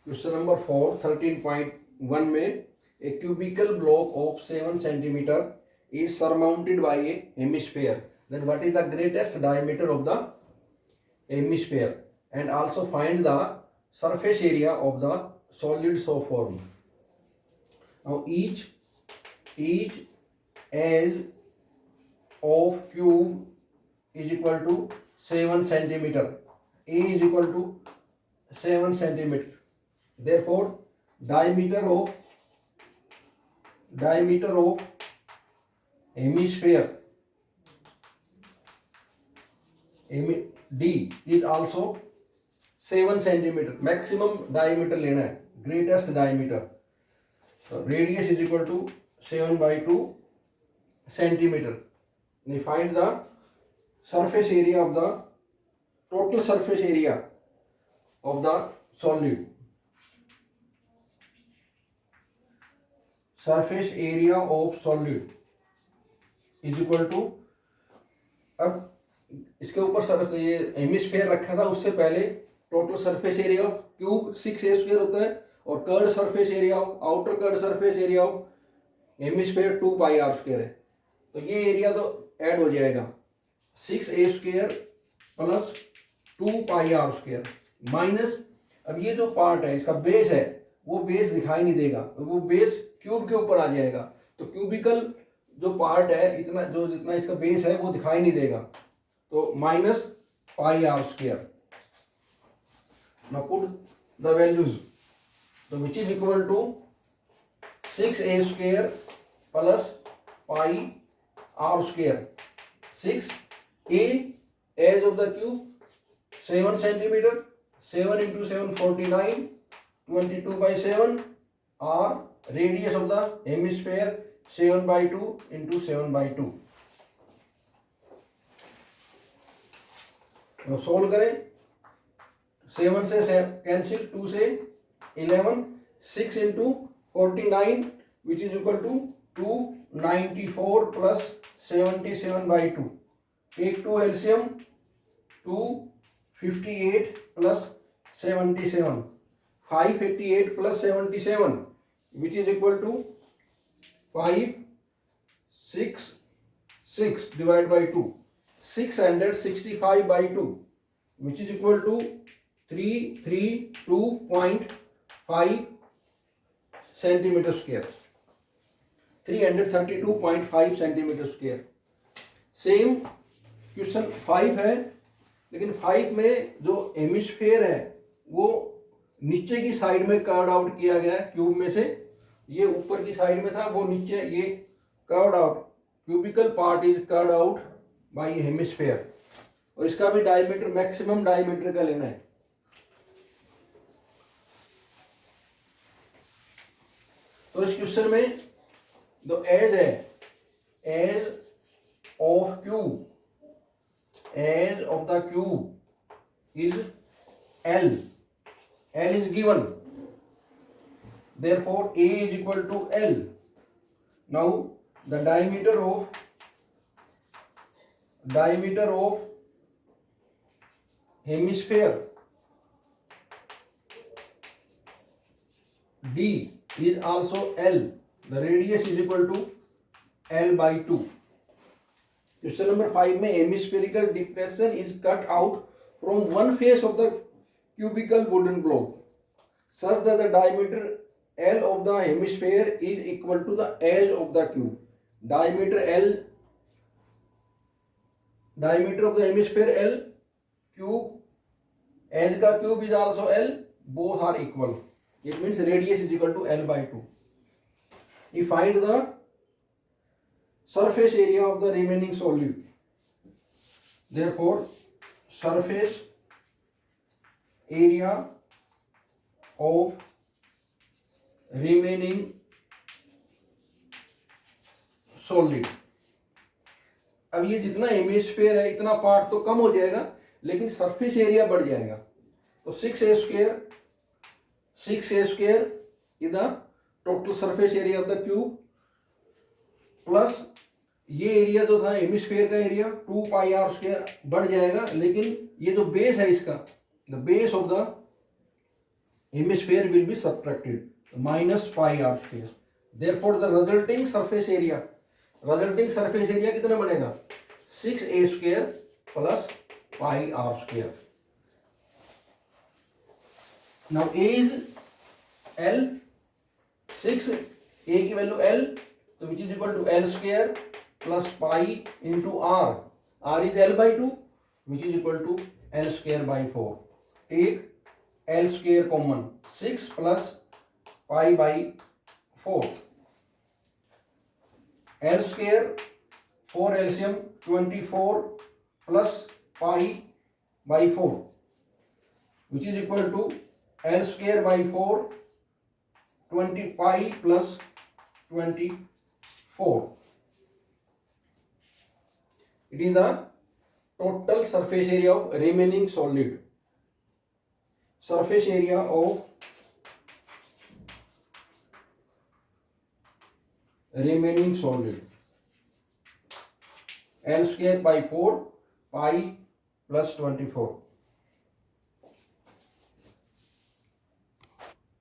Question number 4 13.1 में a cubical block of 7 centimetre is surmounted by a hemisphere. Then what is the greatest diameter of the hemisphere? And also find the surface area of the solid so formed. Now each edge of cube is equal to 7 centimeter. A is equal to 7 centimeter. Therefore diameter of hemisphere D is also 7 centimeter. Maximum diameter लेना है, greatest diameter. So radius is equal to 7/2 centimeter. Now find the surface area of the total surface area of the solid. Surface area of solid is equal to, अब इसके ऊपर surface ये hemisphere रखा था, उससे पहले total surface area of cube 6a² होता है और curved surface area of outer curved surface area of hemisphere 2πr² है। तो ये एरिया तो ऐड हो जाएगा 6a² प्लस 2πr² माइनस, अब ये जो पार्ट है इसका बेस है वो बेस दिखाई नहीं देगा, वो बेस क्यूब के ऊपर आ जाएगा। तो क्यूबिकल जो पार्ट है इतना जो जितना इसका बेस है वो दिखाई नहीं देगा, तो minus πr²। Now put the values, तो which is equal to 6a² plus πr²। 6a edge of the cube 7 centimetre, 7 into 7 49, 22/7 r radius of the hemisphere 7/2 into 7/2। now solve करें, 7 से कैंसिल, 2 से 11, 6 into 49 which is equal to 294 plus 77/2। take 2 LCM, 258 plus 77, 588 plus 77 which is equal to 566 divided by 2, 665/2 which is equal to 332.5 centimeter square, 332.5 centimeter square। Same question 5 है, लेकिन 5 में जो hemisphere है वो नीचे की साइड में कर्व आउट किया गया है क्यूब में से, ये ऊपर की साइड में था वो नीचे, ये curve out, cubical part is curve out by hemisphere, और इसका भी डायमीटर मैक्सिमम डायमीटर का लेना है। तो इस क्वेश्चन में जो एज है, edge of cube, edge of the cube is L is given, therefore A is equal to L। now the diameter of hemisphere D is also L, the radius is equal to L/2। Question number 5 में hemispherical depression is cut out from one face of the cubical wooden block such that the diameter L of the hemisphere is equal to the edge of the cube। diameter of the hemisphere L, cube, edge का cube is also L, both are equal, it means radius is equal to L/2। we find the surface area of the remaining solid, therefore surface area of remaining solid। अब ये जितना hemisphere है इतना part तो कम हो जाएगा, लेकिन surface area बढ़ जाएगा। तो 6a² is the total surface area of the cube, plus ये एरिया जो था हेमिस्फीयर का एरिया 2πr² बढ़ जाएगा, लेकिन ये जो बेस है इसका, the base of the hemisphere will be subtracted, minus pi r square. Therefore the resulting surface area कितना बनेगा 6a square plus pi r square. Now a is L, 6 a की वैल्यू L, तो which is equal to L square plus pi into r. R is L by 2, which is equal to L square by 4. Take L square common, 6 plus pi by 4. L square 4 LCM 24 plus pi by 4, which is equal to L square by 4 25 plus 24. It is the total surface area of remaining solid. Surface area of remaining solid, L square by 4 pi plus 24.